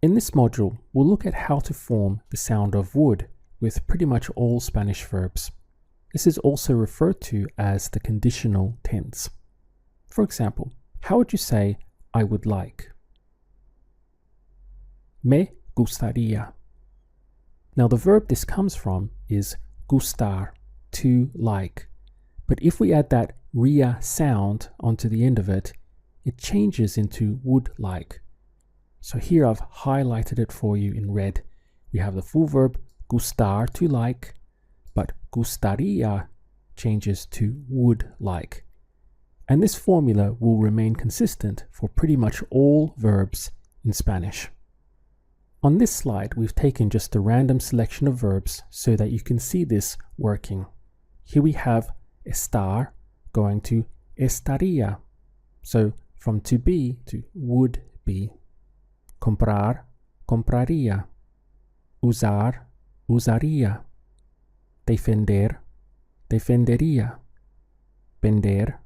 In this module, we'll look at how to form the sound of would with pretty much all Spanish verbs. This is also referred to as the conditional tense. For example, how would you say, I would like? Me gustaría. Now the verb this comes from is gustar, to like. But if we add that ria sound onto the end of it, it changes into would like. So here I've highlighted it for you in red. We have the full verb gustar, to like, but gustaría changes to would like. And this formula will remain consistent for pretty much all verbs in Spanish. On this slide, we've taken just a random selection of verbs so that you can see this working. Here we have estar going to estaría. So from to be to would be. Comprar, compraría. Usar, usaría. Defender, defendería. Vender,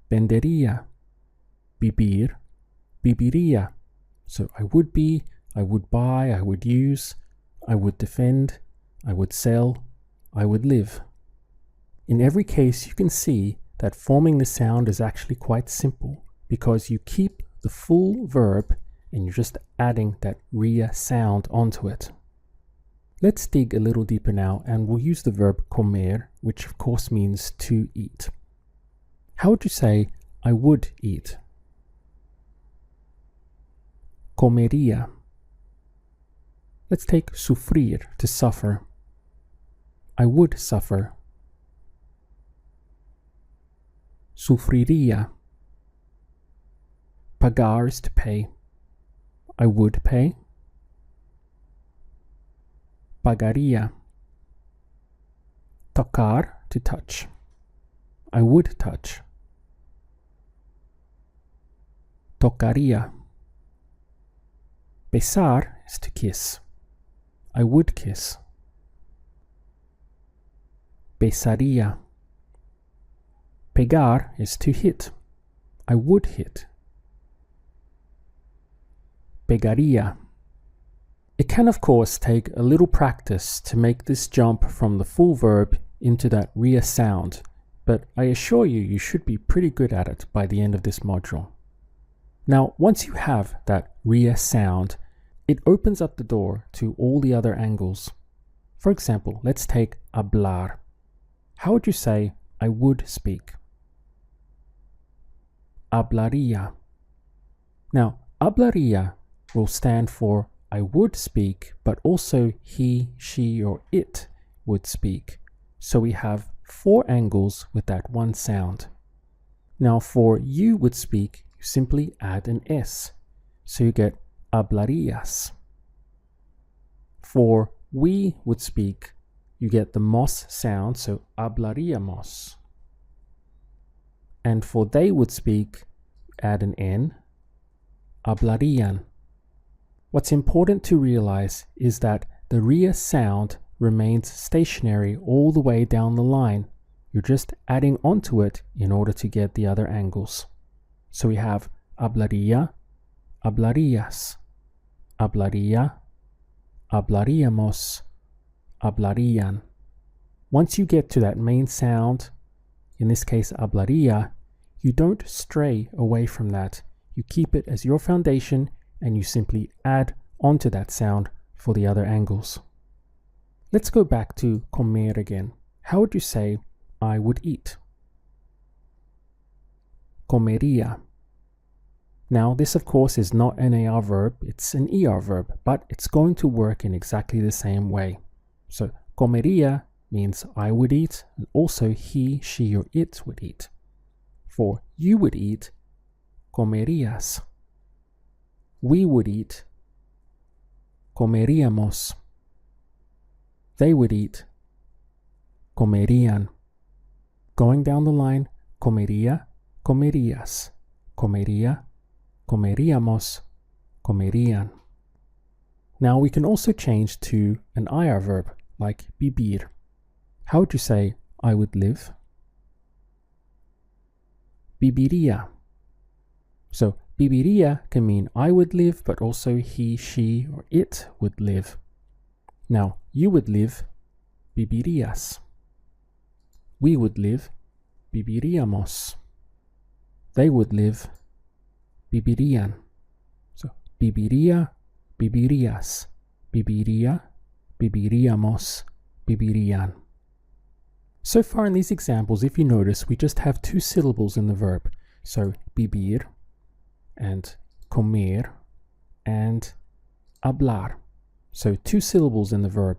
vendería. Vivir, viviría. So I would be, I would buy, I would use, I would defend, I would sell, I would live. In every case, you can see that forming the sound is actually quite simple because you keep the full verb and you're just adding that ria sound onto it. Let's dig a little deeper now and we'll use the verb comer, which of course means to eat. How would you say, I would eat? Comería. Let's take sufrir, to suffer. I would suffer. Sufriría. Pagar is to pay. I would pay. Pagaría. Tocar, to touch. I would touch. Tocaría. Besar is to kiss. I would kiss. Besaría. Pegar is to hit. I would hit. Pegaría. It can of course take a little practice to make this jump from the full verb into that ria sound, but I assure you, you should be pretty good at it by the end of this module. Now, once you have that ria sound, it opens up the door to all the other angles. For example, let's take hablar. How would you say, I would speak? Hablaría. Now, hablaría will stand for I would speak, but also he, she, or it would speak. So we have 4 angles with that one sound. Now for you would speak, you simply add an S. So you get hablarías. For we would speak, you get the mos sound, so hablaríamos. And for they would speak, add an N, hablarían. What's important to realize is that the ria sound remains stationary all the way down the line. You're just adding onto it in order to get the other angles. So we have hablaría, hablarías, hablaría, hablaríamos, hablarían. Once you get to that main sound, in this case hablaría, you don't stray away from that. You keep it as your foundation and you simply add onto that sound for the other angles. Let's go back to comer again. How would you say, I would eat? Comería. Now this of course is not an AR verb, it's an ER verb, but it's going to work in exactly the same way. So comería means I would eat, and also he, she, or it would eat. For you would eat, comerías. We would eat, comeríamos. They would eat, comerían. Going down the line, comería, comerías, comería, comeríamos, comerían. Now we can also change to an IR verb like vivir. How would you say, I would live? Viviría. So Viviría can mean I would live, but also he, she, or it would live. Now, you would live, vivirías. We would live, viviríamos. They would live, vivirían. So, viviría, vivirías. Viviría, viviríamos, vivirían. So far in these examples, if you notice, we just have two syllables in the verb. So, vivir and comer and hablar. So, two syllables in the verb.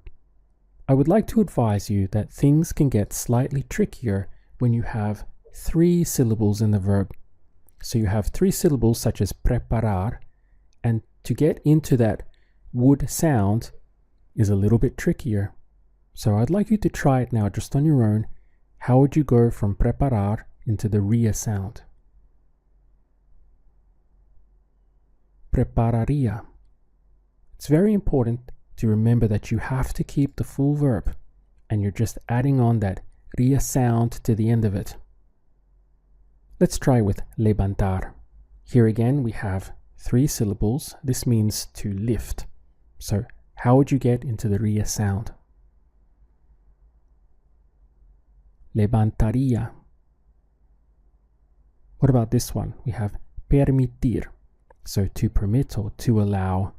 I would like to advise you that things can get slightly trickier when you have three syllables in the verb. So you have three syllables such as preparar, and to get into that would sound is a little bit trickier. So I'd like you to try it now just on your own. How would you go from preparar into the ria sound? Prepararía. It's very important to remember that you have to keep the full verb, and you're just adding on that ria sound to the end of it. Let's try with levantar. Here again we have three syllables. This means to lift. So how would you get into the ria sound? Levantaría. What about this one? We have permitir. So to permit or to allow.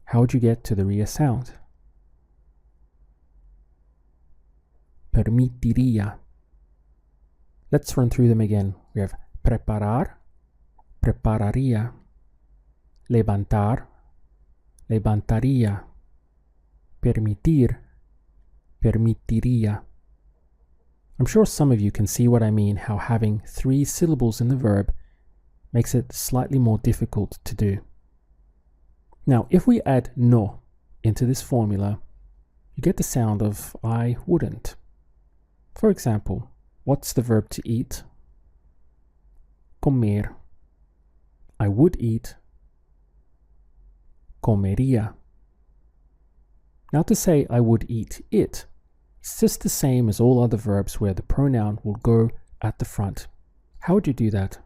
How would you get to the ria sound? Permitiría. Let's run through them again. We have preparar, prepararía, levantar, levantaría, permitir, permitiría. I'm sure some of you can see what I mean, how having three syllables in the verb makes it slightly more difficult to do. Now, if we add no into this formula, you get the sound of I wouldn't. For example, what's the verb to eat? Comer. I would eat. Comería. Now to say I would eat it, it's just the same as all other verbs where the pronoun will go at the front. How would you do that?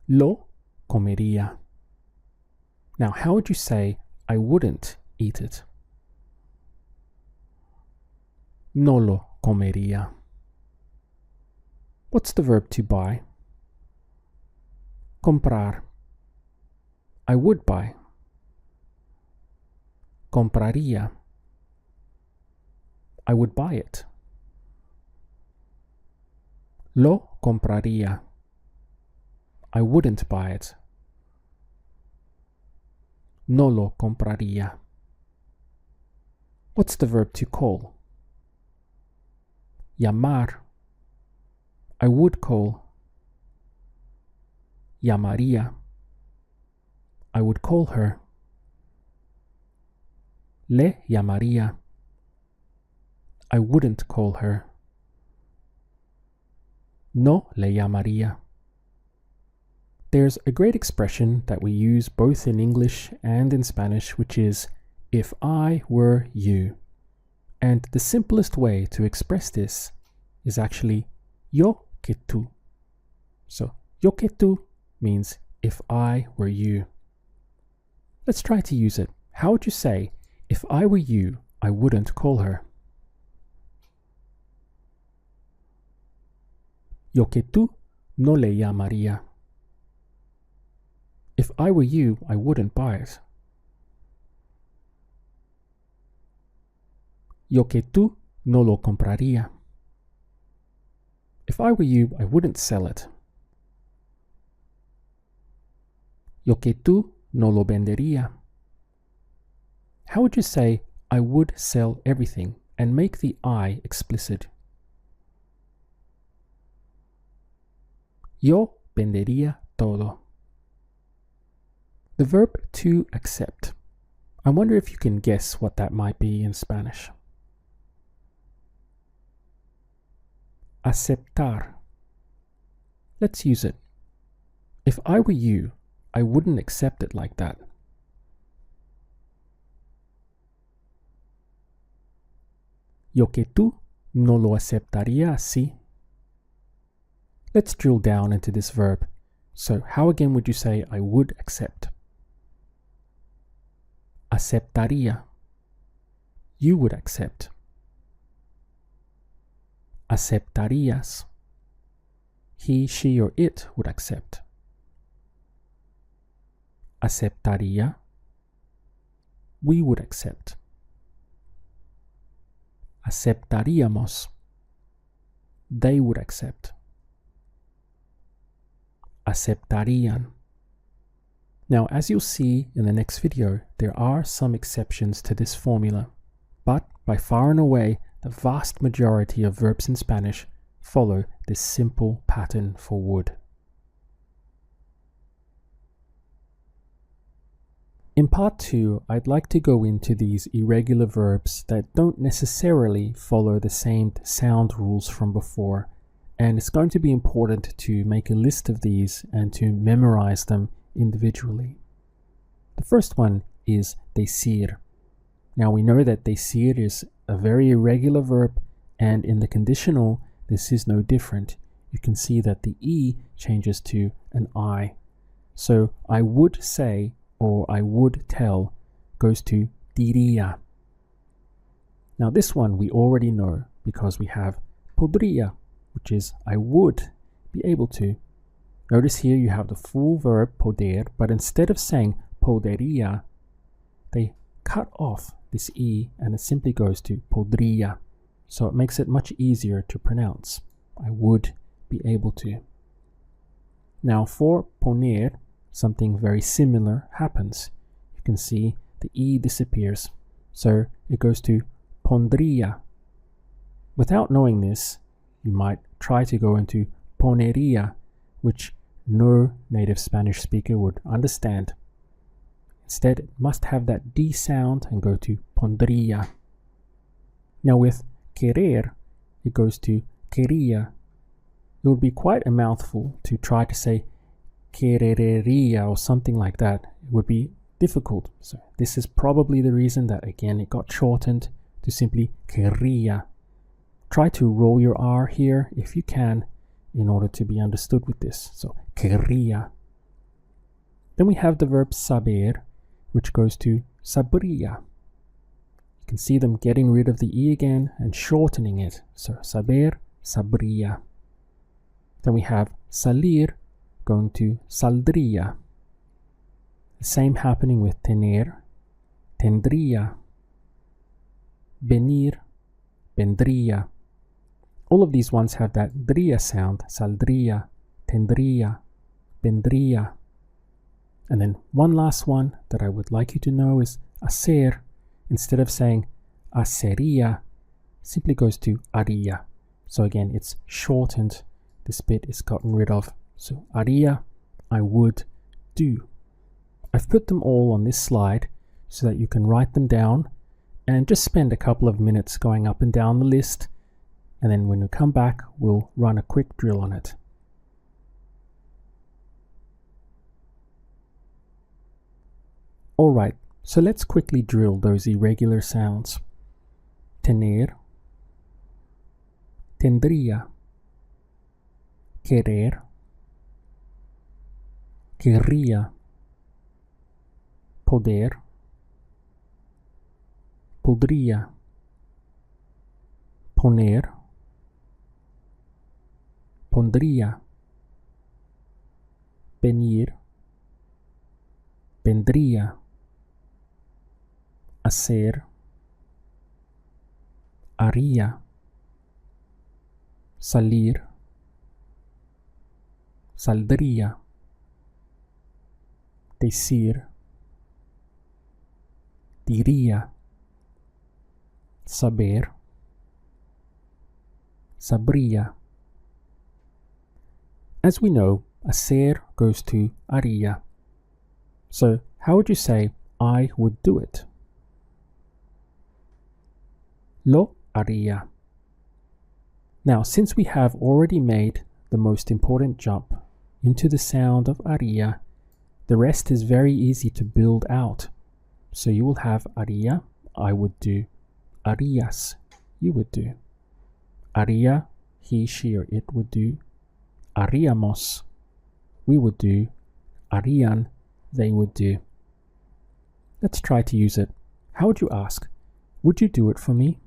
Lo comería. Now how would you say I wouldn't eat it? No lo comería. What's the verb to buy? Comprar. I would buy. Compraría. I would buy it. Lo compraría. I wouldn't buy it. No lo compraría. What's the verb to call? Llamar. I would call. Llamaría. I would call her. Le llamaría. I wouldn't call her. No le llamaría. There's a great expression that we use both in English and in Spanish, which is, if I were you. And the simplest way to express this is actually yo que tú. So, yo que tú means if I were you. Let's try to use it. How would you say, if I were you, I wouldn't call her? Yo que tú no le llamaría. If I were you, I wouldn't buy it. Yo que tú no lo compraría. If I were you, I wouldn't sell it. Yo que tú no lo vendería. How would you say, I would sell everything, and make the I explicit? Yo vendería todo. The verb to accept. I wonder if you can guess what that might be in Spanish. Aceptar. Let's use it. If I were you, I wouldn't accept it like that. Yo que tú no lo aceptaría así. Let's drill down into this verb. So how again would you say I would accept? Aceptaría. You would accept. Aceptarías. He, she, or it would accept. Aceptaría. We would accept. Aceptaríamos. They would accept. Aceptarían. Now, as you'll see in the next video, there are some exceptions to this formula, but by far and away, the vast majority of verbs in Spanish follow this simple pattern for would. In part 2, I'd like to go into these irregular verbs that don't necessarily follow the same sound rules from before, and it's going to be important to make a list of these and to memorize them individually. The first one is decir. Now we know that decir is a very irregular verb, and in the conditional this is no different. You can see that the E changes to an I. So I would say or I would tell goes to diría. Now this one we already know because we have podría, which is I would be able to. Notice here you have the full verb poder, but instead of saying podería, they cut off this E and it simply goes to podría. So it makes it much easier to pronounce. I would be able to. Now for poner, something very similar happens. You can see the E disappears. So it goes to pondría. Without knowing this, you might try to go into ponería, which no native Spanish speaker would understand. Instead, it must have that D sound and go to pondría. Now with querer, it goes to quería. It would be quite a mouthful to try to say querería or something like that. It would be difficult. So this is probably the reason that again it got shortened to simply querría. Try to roll your R here if you can in order to be understood with this. So querría. Then we have the verb saber, which goes to sabría. You can see them getting rid of the E again and shortening it. So saber, sabría. Then we have salir, going to saldría. The same happening with tener, tendría. Venir, vendría. All of these ones have that dría sound, saldría, tendría, vendría. And then one last one that I would like you to know is hacer. Instead of saying hacería, simply goes to haría. So again, it's shortened. This bit is gotten rid of. So haría, I would do. I've put them all on this slide so that you can write them down and just spend a couple of minutes going up and down the list. And then when we come back, we'll run a quick drill on it. Alright, so let's quickly drill those irregular sounds. Tener, tendría, querer, querría, poder, podría, poner, pondría, venir, vendría, hacer, haría, salir, saldría, decir, diría, saber, sabría. As we know, hacer goes to haría. So how would you say I would do it? Lo haría. Now, since we have already made the most important jump into the sound of haría, the rest is very easy to build out. So you will have haría, I would do. Harías, you would do. Haría, he, she, or it would do. haríamos, we would do. Harían, they would do. Let's try to use it. How would you ask? Would you do it for me?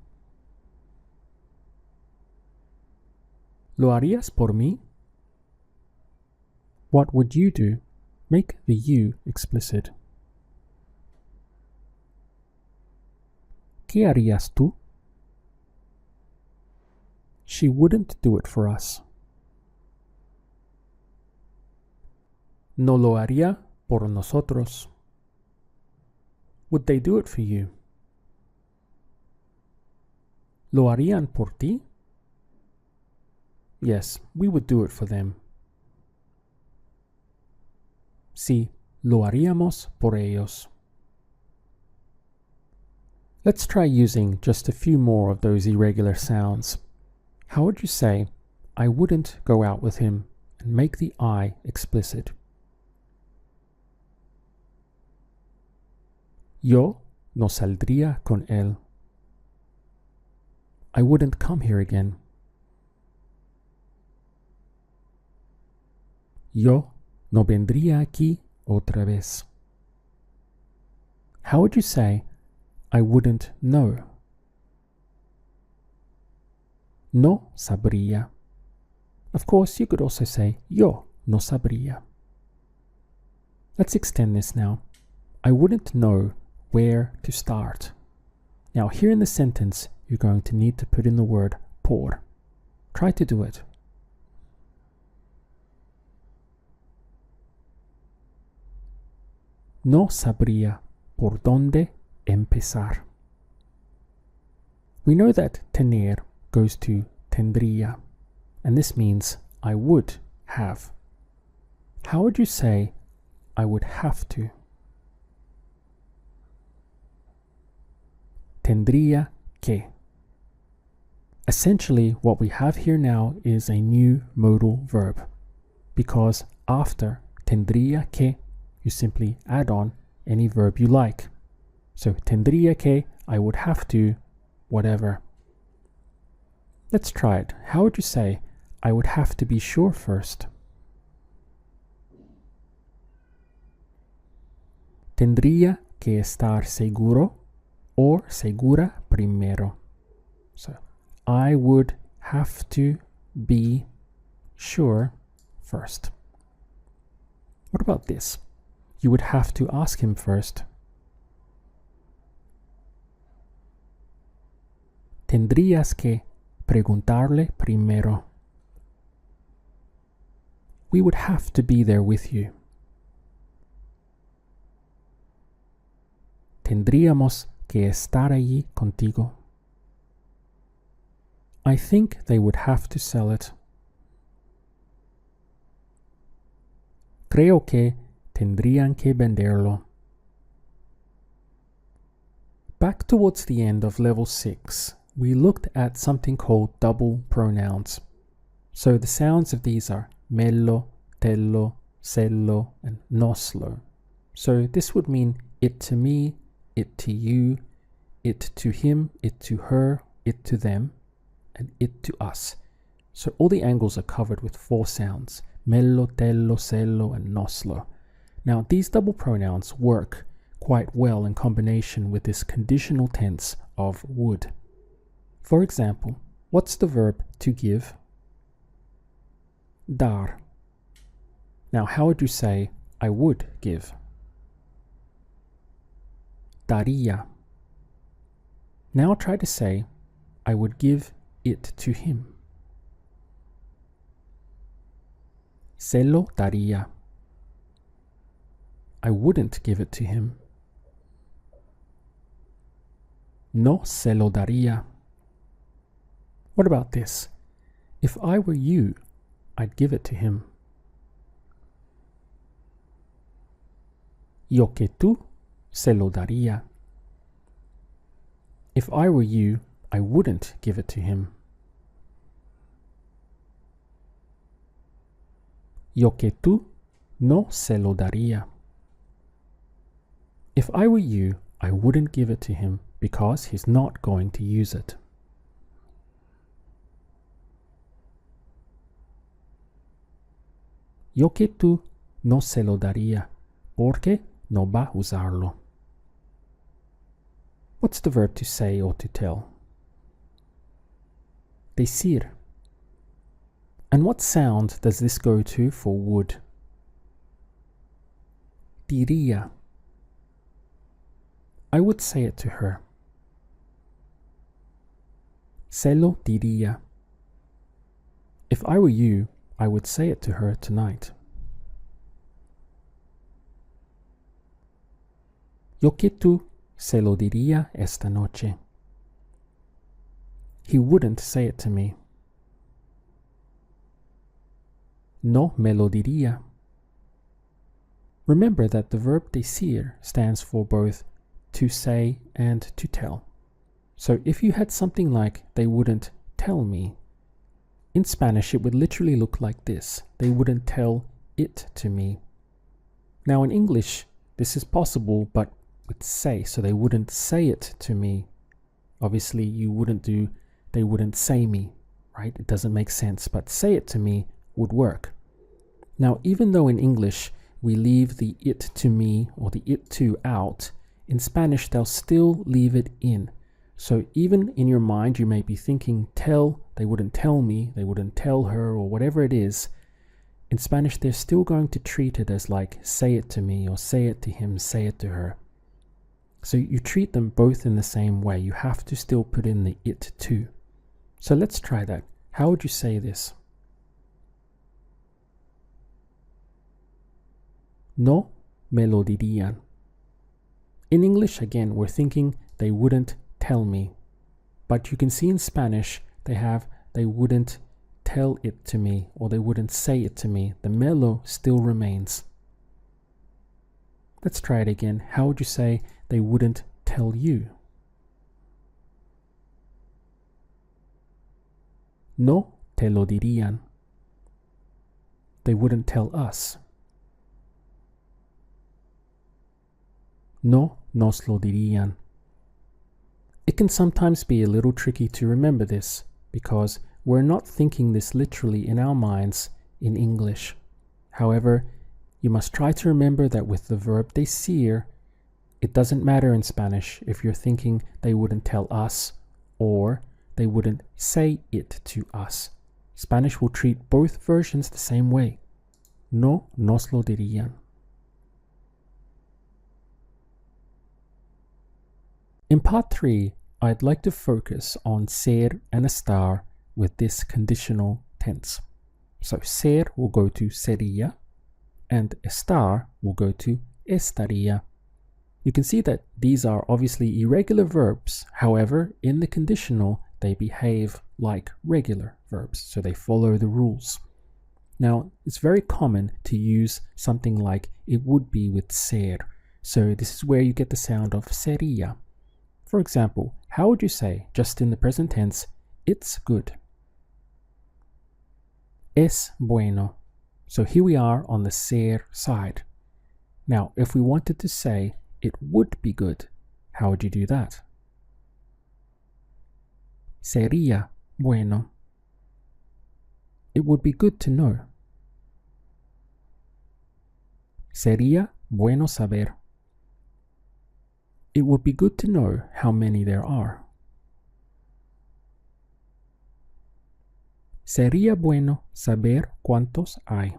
¿Lo harías por mí? What would you do? Make the you explicit. ¿Qué harías tú? She wouldn't do it for us. No lo haría por nosotros. Would they do it for you? ¿Lo harían por ti? Yes, we would do it for them. Sí, lo haríamos por ellos. Let's try using just a few more of those irregular sounds. How would you say, I wouldn't go out with him, and make the I explicit? Yo no saldría con él. I wouldn't come here again. Yo no vendría aquí otra vez. How would you say, I wouldn't know? No sabría. Of course, you could also say, yo no sabría. Let's extend this now. I wouldn't know where to start. Now, here in the sentence, you're going to need to put in the word por. Try to do it. No sabría por dónde empezar. We know that tener goes to tendría, and this means I would have. How would you say I would have to? Tendría que. Essentially, what we have here now is a new modal verb, because after tendría que, you simply add on any verb you like. So, tendría que, I would have to, whatever. Let's try it. How would you say, I would have to be sure first? Tendría que estar seguro or segura primero. So, I would have to be sure first. What about this? You would have to ask him first. Tendrías que preguntarle primero. We would have to be there with you. Tendríamos que estar allí contigo. I think they would have to sell it. Creo que tendrían que venderlo. Back towards the end of level 6, we looked at something called double pronouns. So the sounds of these are mello, tello, sello, and noslo. So this would mean it to me, it to you, it to him, it to her, it to them, and it to us. So all the angles are covered with 4 sounds: mello, tello, sello, and noslo. Now these double pronouns work quite well in combination with this conditional tense of would. For example, what's the verb to give? Dar. Now how would you say I would give? Daría. Now try to say I would give it to him. Se lo daría. I wouldn't give it to him. No se lo daría. What about this? If I were you, I'd give it to him. Yo que tú se lo daría. If I were you, I wouldn't give it to him. Yo que tú no se lo daría. If I were you, I wouldn't give it to him because he's not going to use it. Yo que tú no se lo daría, porque no va a usarlo. What's the verb to say or to tell? Decir. And what sound does this go to for would? Diría. I would say it to her. Se lo diría. If I were you, I would say it to her tonight. Yo que tú se lo diría esta noche. He wouldn't say it to me. No me lo diría. Remember that the verb decir stands for both to say and to tell. So if you had something like, they wouldn't tell me, in Spanish it would literally look like this. They wouldn't tell it to me. Now in English, this is possible, but with say, so they wouldn't say it to me. Obviously, you wouldn't do, they wouldn't say me, right? It doesn't make sense, but say it to me would work. Now, even though in English we leave the it to me or the it to out, in Spanish they'll still leave it in. So even in your mind you may be thinking tell, they wouldn't tell me, they wouldn't tell her, or whatever it is. In Spanish they're still going to treat it as like say it to me or say it to him, say it to her. So you treat them both in the same way. You have to still put in the it to. So let's try that. How would you say this? No me lo dirían. In English, again, we're thinking they wouldn't tell me. But you can see in Spanish, they wouldn't tell it to me, or they wouldn't say it to me. The me lo still remains. Let's try it again. How would you say they wouldn't tell you? No te lo dirían. They wouldn't tell us. No nos lo dirían. It can sometimes be a little tricky to remember this because we're not thinking this literally in our minds in English. However, you must try to remember that with the verb decir, it doesn't matter in Spanish if you're thinking they wouldn't tell us or they wouldn't say it to us. Spanish will treat both versions the same way. No nos lo dirían. In part 3, I'd like to focus on ser and estar with this conditional tense. So ser will go to sería and estar will go to estaría. You can see that these are obviously irregular verbs. However, in the conditional, they behave like regular verbs, so they follow the rules. Now, it's very common to use something like it would be with ser. So this is where you get the sound of sería. For example, how would you say, just in the present tense, it's good? Es bueno. So here we are on the ser side. Now, if we wanted to say it would be good, how would you do that? Sería bueno. It would be good to know. Sería bueno saber. It would be good to know how many there are. Sería bueno saber cuántos hay.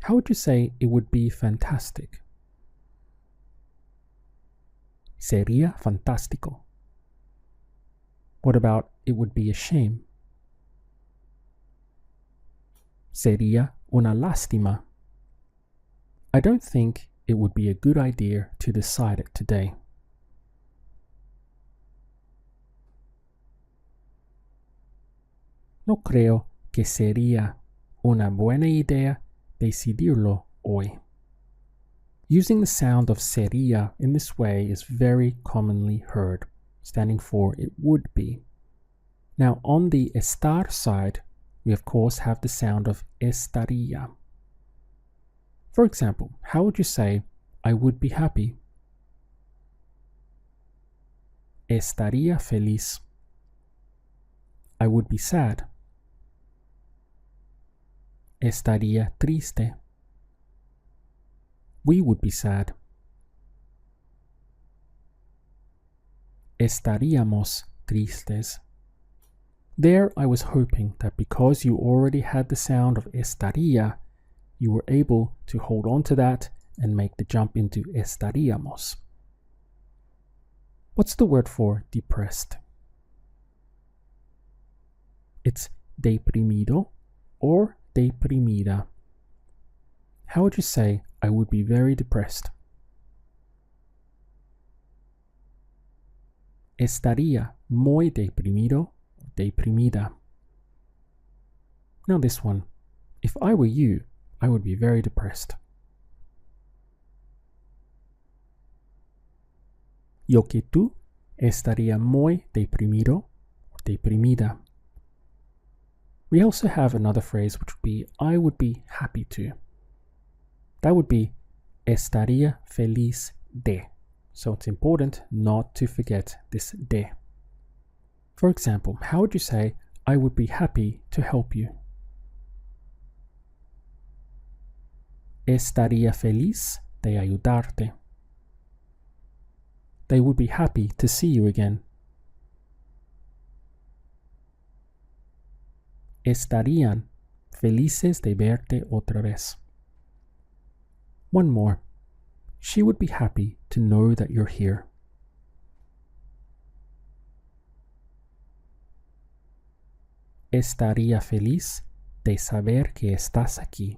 How would you say it would be fantastic? Sería fantástico. What about it would be a shame? Sería una lástima. I don't think it would be a good idea to decide it today. No creo que sería una buena idea decidirlo hoy. Using the sound of sería in this way is very commonly heard, standing for it would be. Now on the estar side, we of course have the sound of estaría. For example, how would you say, I would be happy? Estaría feliz. I would be sad. estaría triste. We would be sad. Estaríamos tristes. There I was hoping that because you already had the sound of estaría, you were able to hold on to that and make the jump into estaríamos. What's the word for depressed? It's deprimido or deprimida. How would you say, I would be very depressed? Estaría muy deprimido, deprimida. Now this one. If I were you, I would be very depressed. Yo que tú estaría muy deprimido, deprimida. We also have another phrase which would be, I would be happy to. That would be, estaría feliz de. So it's important not to forget this de. For example, how would you say, I would be happy to help you? Estaría feliz de ayudarte. They would be happy to see you again. Estarían felices de verte otra vez. One more. She would be happy to know that you're here. Estaría feliz de saber que estás aquí.